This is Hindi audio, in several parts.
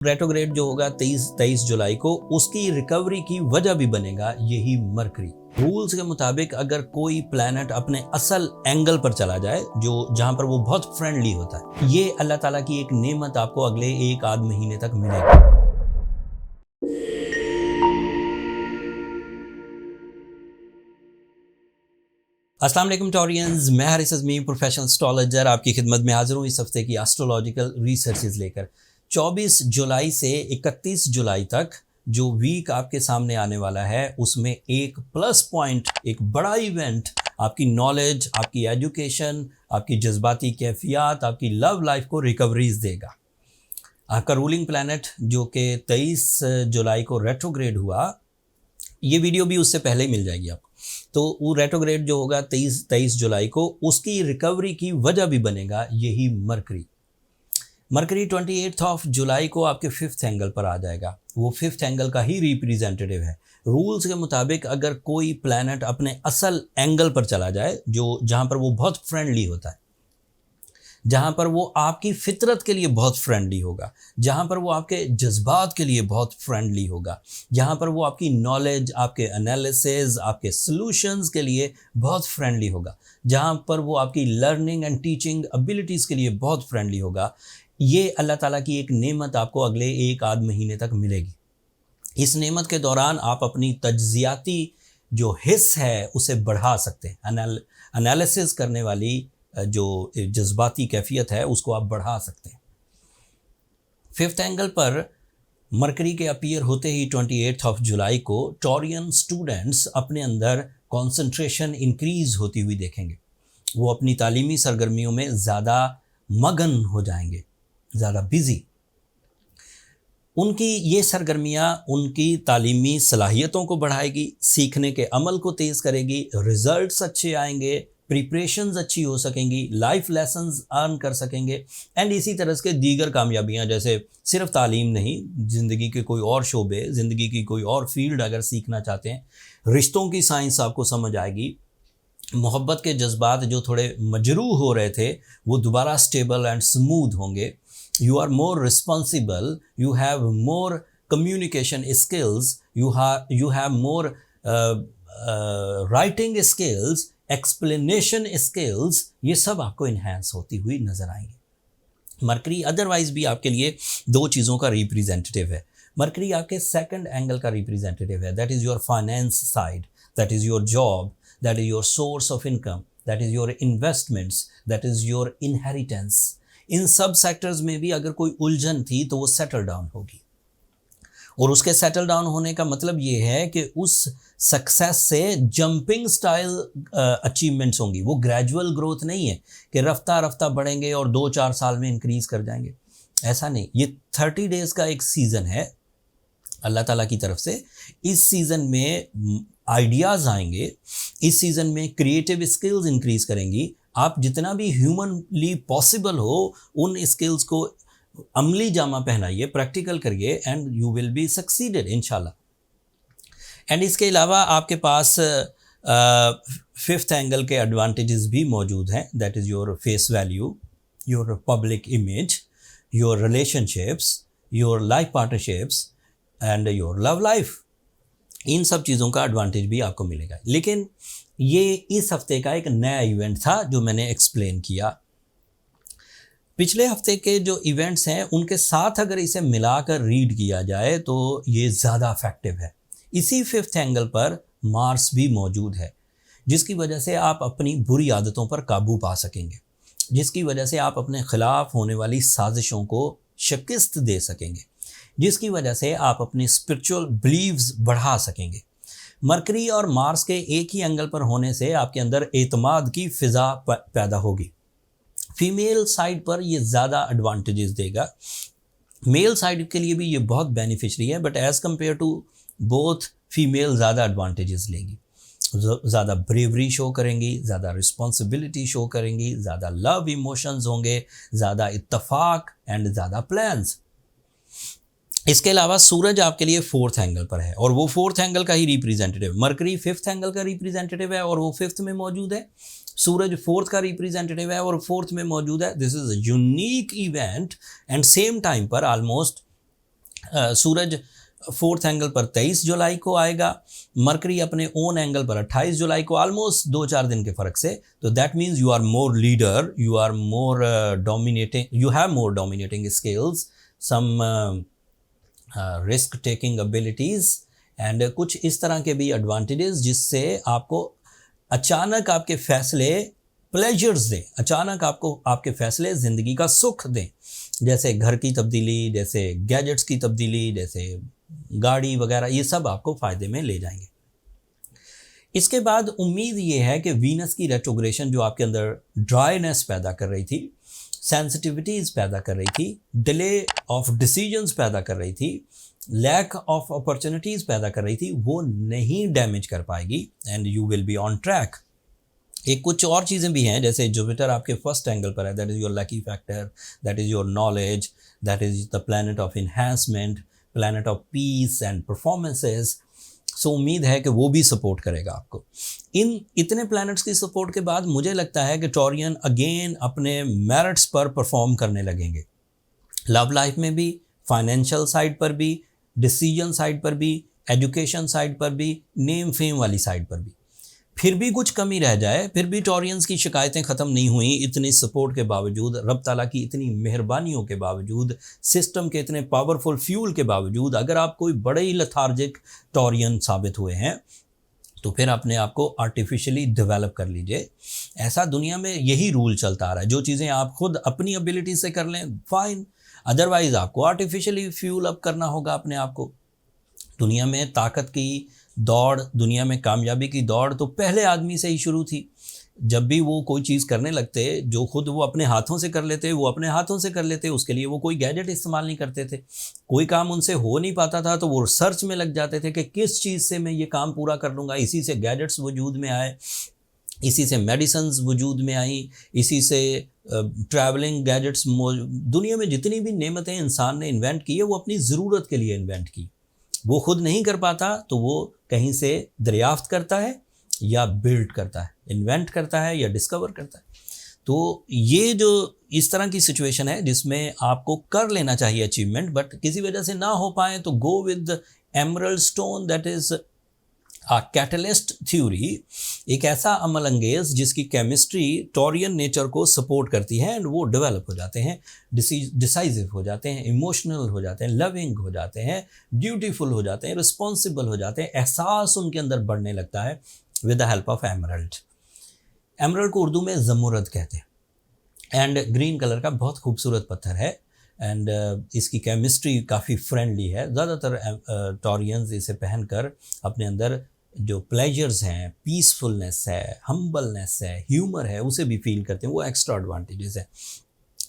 रेट्रोग्रेड जो होगा 23 जुलाई को, उसकी रिकवरी की वजह भी बनेगा यही मरकरी। रूल्स के मुताबिक अगर कोई प्लैनेट अपने असल एंगल पर चला जाए, जो जहां पर वो बहुत फ्रेंडली होता है, ये अल्लाह ताला की एक नेमत आपको अगले एक आध महीने तक मिलेगी। अस्सलाम वालेकुम टॉरियंस, मैं हारिस अज़मी प्रोफेशनल एस्ट्रोलॉजर आपकी खिदमत में हाजिर हूँ इस हफ्ते की एस्ट्रोलॉजिकल रिसर्चेज लेकर। 24 जुलाई से 31 जुलाई तक जो वीक आपके सामने आने वाला है, उसमें एक प्लस पॉइंट, एक बड़ा इवेंट आपकी नॉलेज, आपकी एजुकेशन, आपकी जज्बाती कैफियत, आपकी लव लाइफ को रिकवरीज देगा। आपका रूलिंग प्लैनेट जो कि 23 जुलाई को रेट्रोग्रेड हुआ, ये वीडियो भी उससे पहले ही मिल जाएगी आपको। तो वो रेट्रोग्रेड जो होगा 23 जुलाई को, उसकी रिकवरी की वजह भी बनेगा यही मरकरी। मरकरी 28 जुलाई को आपके 5th एंगल पर आ जाएगा। वो 5th एंगल का ही रिप्रेजेंटेटिव है। रूल्स के मुताबिक अगर कोई प्लैनेट अपने असल एंगल पर चला जाए, जो जहाँ पर वो बहुत फ्रेंडली होता है, जहाँ पर वो आपकी फितरत के लिए बहुत फ्रेंडली होगा, जहाँ पर वो आपके जज्बात के लिए बहुत फ्रेंडली होगा, जहाँ पर वो आपकी नॉलेज, आपके एनालिसिस, आपके सॉल्यूशंस के लिए बहुत फ्रेंडली होगा, जहाँ पर वो आपकी लर्निंग एंड टीचिंग एबिलिटीज़ के लिए बहुत फ्रेंडली होगा, ये अल्लाह ताला की एक नेमत आपको अगले एक आध महीने तक मिलेगी। इस नेमत के दौरान आप अपनी तज्जियाती जो हिस्स है उसे बढ़ा सकते हैं। एनालिसिस करने वाली जो जज्बाती कैफियत है उसको आप बढ़ा सकते हैं। 5th एंगल पर मरकरी के अपीयर होते ही 28 जुलाई को टॉरियन स्टूडेंट्स अपने अंदर कंसंट्रेशन इंक्रीज होती हुई देखेंगे। वो अपनी तालीमी सरगर्मियों में ज़्यादा मगन हो जाएंगे, ज़्यादा बिजी। उनकी ये सरगर्मियाँ उनकी तालीमी सलाहियतों को बढ़ाएगी, सीखने के अमल को तेज़ करेगी, रिजल्ट्स अच्छे आएंगे, प्रिपरेशंस अच्छी हो सकेंगी, लाइफ लेसन्स अर्न कर सकेंगे एंड इसी तरह के दीगर कामयाबियाँ, जैसे सिर्फ तालीम नहीं, ज़िंदगी के कोई और शोबे, ज़िंदगी की कोई और फील्ड अगर सीखना चाहते हैं, रिश्तों की साइंस आपको समझ आएगी, मोहब्बत के जज्बात जो थोड़े मजरूह हो रहे थे वो दोबारा स्टेबल एंड स्मूथ होंगे। You are more responsible, you have more communication skills, you have more writing skills, explanation skills, ये सब आपको enhance होती हुई नजर आएंगी। मरकरी अदरवाइज भी आपके लिए दो चीज़ों का रिप्रेजेंटेटिव है। मरकरी आपके 2nd एंगल का रिप्रेजेंटेटिव है, that is your finance side, that is your job, that is your source of income, that is your investments, that is your inheritance. इन सब सेक्टर्स में भी अगर कोई उलझन थी तो वो सेटल डाउन होगी, और उसके सेटल डाउन होने का मतलब ये है कि उस सक्सेस से जंपिंग स्टाइल अचीवमेंट्स होंगी। वो ग्रेजुअल ग्रोथ नहीं है कि रफ्ता रफ्ता बढ़ेंगे और 2-4 साल में इंक्रीज कर जाएंगे, ऐसा नहीं। ये 30 डेज़ का एक सीज़न है अल्लाह ताला की तरफ से। इस सीज़न में आइडियाज़ आएंगे, इस सीज़न में क्रिएटिव स्किल्स इंक्रीज करेंगी। आप जितना भी ह्यूमनली पॉसिबल हो उन स्किल्स को अमली जामा पहनाइए, प्रैक्टिकल करिए and you will be succeeded इंशाल्लाह। एंड इसके अलावा आपके पास 5th एंगल के एडवांटेजेस भी मौजूद हैं, that is your face value, your public image, your relationships, your life partnerships and your love life. इन सब चीज़ों का एडवांटेज भी आपको मिलेगा। लेकिन ये इस हफ्ते का एक नया इवेंट था जो मैंने एक्सप्लेन किया। पिछले हफ्ते के जो इवेंट्स हैं उनके साथ अगर इसे मिलाकर रीड किया जाए तो ये ज़्यादा इफेक्टिव है। इसी 5th एंगल पर मार्स भी मौजूद है, जिसकी वजह से आप अपनी बुरी आदतों पर काबू पा सकेंगे, जिसकी वजह से आप अपने खिलाफ होने वाली साजिशों को शिकस्त दे सकेंगे, जिसकी वजह से आप अपनी स्पिरिचुअल बिलीव्स बढ़ा सकेंगे। मरकरी और मार्स के एक ही एंगल पर होने से आपके अंदर एतमाद की फ़िज़ा पैदा होगी। फीमेल साइड पर ये ज़्यादा एडवांटेजेस देगा, मेल साइड के लिए भी ये बहुत बेनिफिशरी है, but as compare to both female ज़्यादा एडवांटेजेस लेंगी, ज़्यादा ब्रेवरी शो करेंगी, ज़्यादा रिस्पॉन्सिबिलिटी शो करेंगी, ज़्यादा लव इमोशंस होंगे, ज़्यादा इत्तफाक एंड ज़्यादा प्लान्स। इसके अलावा सूरज आपके लिए 4th एंगल पर है और वो 4th एंगल का ही रिप्रेजेंटेटिव। मरकरी 5th एंगल का रिप्रेजेंटेटिव है और वो 5th में मौजूद है। सूरज 4th का रिप्रेजेंटेटिव है और 4th में मौजूद है। This is a unique event and same time पर ऑलमोस्ट सूरज 4th एंगल पर 23 जुलाई को आएगा, मरकरी अपने ओन एंगल पर 28 जुलाई को, ऑलमोस्ट 2-4 दिन के फ़र्क से। तो that means you are more leader, you are more dominating, you have more dominating skills, some risk taking abilities and कुछ इस तरह के भी एडवांटेजेस जिससे आपको अचानक आपके फैसले प्लेजर्स दें, अचानक आपको आपके फैसले ज़िंदगी का सुख दें, जैसे घर की तब्दीली, जैसे गैजेट्स की तब्दीली, जैसे गाड़ी वगैरह, ये सब आपको फ़ायदे में ले जाएंगे। इसके बाद उम्मीद ये है कि वीनस की रेट्रोग्रेशन जो आपके अंदर ड्राइनेस पैदा कर रही थी, सेंसिटिविटीज़ पैदा कर रही थी, डिले ऑफ डिसीजंस पैदा कर रही थी, लैक ऑफ अपॉर्चुनिटीज़ पैदा कर रही थी, वो नहीं डैमेज कर पाएगी and you will be on track. एक कुछ और चीज़ें भी हैं, जैसे जुपिटर आपके फर्स्ट एंगल पर है, that is your lucky factor, that is your knowledge, that is the planet of enhancement, planet of peace and performances. So उम्मीद है कि वो भी सपोर्ट करेगा आपको। इन इतने प्लैनेट्स की सपोर्ट के बाद मुझे लगता है कि टॉरियन अगेन अपने मेरिट्स पर परफॉर्म करने लगेंगे, लव लाइफ में भी, फाइनेंशियल साइड पर भी, डिसीजन साइड पर भी, एजुकेशन साइड पर भी, नेम फेम वाली साइड पर भी। फिर भी कुछ कमी रह जाए, फिर भी टॉरियंस की शिकायतें ख़त्म नहीं हुई, इतनी सपोर्ट के बावजूद, रब ताला की इतनी मेहरबानियों के बावजूद, सिस्टम के इतने पावरफुल फ्यूल के बावजूद, अगर आप कोई बड़े ही लथार्जिक टॉरियन साबित हुए हैं तो फिर अपने आप को आर्टिफिशियली डेवलप कर लीजिए। ऐसा दुनिया में यही रूल चलता आ रहा है, जो चीज़ें आप खुद अपनी एबिलिटी से कर लें फाइन, अदरवाइज़ आपको आर्टिफिशियली फ्यूल अप करना होगा अपने आप को। दुनिया में ताकत की दौड़, दुनिया में कामयाबी की दौड़ तो पहले आदमी से ही शुरू थी। जब भी वो कोई चीज़ करने लगते, जो खुद वो अपने हाथों से कर लेते, वो अपने हाथों से कर लेते, उसके लिए वो कोई गैजेट इस्तेमाल नहीं करते थे। कोई काम उनसे हो नहीं पाता था तो वो सर्च में लग जाते थे कि किस चीज़ से मैं ये काम पूरा कर लूँगा। इसी से गैजेट्स वजूद में आए, इसी से मेडिसिन्स वजूद में आई, इसी से ट्रैवलिंग गैजेट्स, दुनिया में जितनी भी नेमतें इंसान ने इन्वेंट की है वो अपनी ज़रूरत के लिए इन्वेंट की। वो खुद नहीं कर पाता तो वो कहीं से दरियाफ्त करता है या बिल्ड करता है, इन्वेंट करता है या डिस्कवर करता है। तो ये जो इस तरह की सिचुएशन है जिसमें आपको कर लेना चाहिए अचीवमेंट, बट किसी वजह से ना हो पाए तो go with emerald stone, that is catalyst theory, एक ऐसा अमल अंगेज जिसकी केमिस्ट्री टॉरियन नेचर को सपोर्ट करती है एंड वो डेवलप हो जाते हैं, डिसाइसिव हो जाते हैं, इमोशनल हो जाते हैं, लविंग हो जाते हैं, ड्यूटीफुल हो जाते हैं, रिस्पॉन्सिबल हो जाते हैं, एहसास उनके अंदर बढ़ने लगता है with the help of emerald. Emerald को उर्दू में ज़मुरद कहते हैं एंड ग्रीन कलर का बहुत खूबसूरत पत्थर है एंड इसकी केमिस्ट्री काफ़ी फ्रेंडली है। ज़्यादातर टॉरियंस इसे पहनकर अपने अंदर जो प्लेजर्स हैं, पीसफुलनेस है, हम्बलनेस है, ह्यूमर है, उसे भी फील करते हैं, वो एक्स्ट्रा एडवांटेजेस है।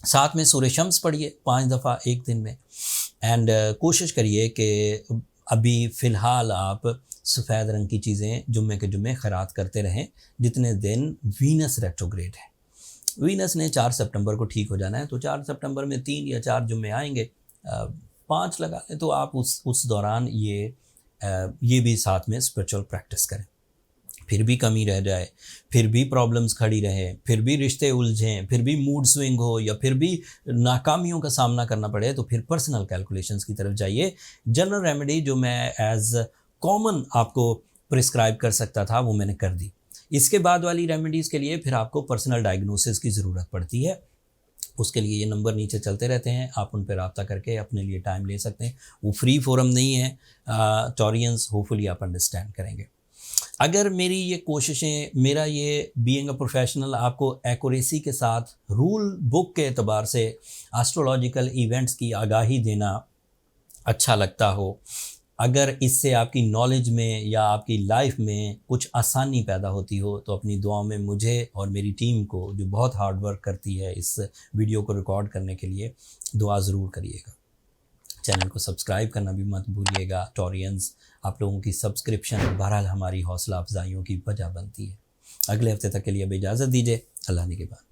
साथ में सूरह शम्स पढ़िए 5 दफ़ा एक दिन में एंड कोशिश करिए कि अभी फ़िलहाल आप सफ़ेद रंग की चीज़ें जुम्मे के जुम्मे खैरात करते रहें जितने दिन वीनस रेट्रोग्रेड है। वीनस ने 4 सितंबर को ठीक हो जाना है, तो 4 सितंबर में 3 या 4 जुम्मे आएंगे, 5 लगा लें, तो आप उस दौरान ये भी साथ में स्पिरिचुअल प्रैक्टिस करें। फिर भी कमी रह जाए, फिर भी प्रॉब्लम्स खड़ी रहे, फिर भी रिश्ते उलझें, फिर भी मूड स्विंग हो या फिर भी नाकामियों का सामना करना पड़े, तो फिर पर्सनल कैलकुलेशंस की तरफ जाइए। जनरल रेमेडी जो मैं एज कॉमन आपको प्रिस्क्राइब कर सकता था वो मैंने कर दी। इसके बाद वाली रेमेडीज़ के लिए फिर आपको पर्सनल डायग्नोसिस की ज़रूरत पड़ती है। उसके लिए ये नंबर नीचे चलते रहते हैं, आप उन पर रब्ता करके अपने लिए टाइम ले सकते हैं। वो फ्री फोरम नहीं है, टॉरियंस होपफुली आप अंडरस्टैंड करेंगे। अगर मेरी ये कोशिशें, मेरा ये बीइंग अ प्रोफेशनल आपको एक्यूरेसी के साथ रूल बुक के एतबार से एस्ट्रोलॉजिकल इवेंट्स की आगाही देना अच्छा लगता हो, अगर इससे आपकी नॉलेज में या आपकी लाइफ में कुछ आसानी पैदा होती हो, तो अपनी दुआओं में मुझे और मेरी टीम को, जो बहुत हार्ड वर्क करती है इस वीडियो को रिकॉर्ड करने के लिए, दुआ ज़रूर करिएगा। चैनल को सब्सक्राइब करना भी मत भूलिएगा। टॉरियंस, आप लोगों की सब्सक्रिप्शन बहरहाल हमारी हौसला अफजाइयों की वजह बनती है। अगले हफ्ते तक के लिए अब इजाज़त दीजिए। अल्लाह ने के बाद।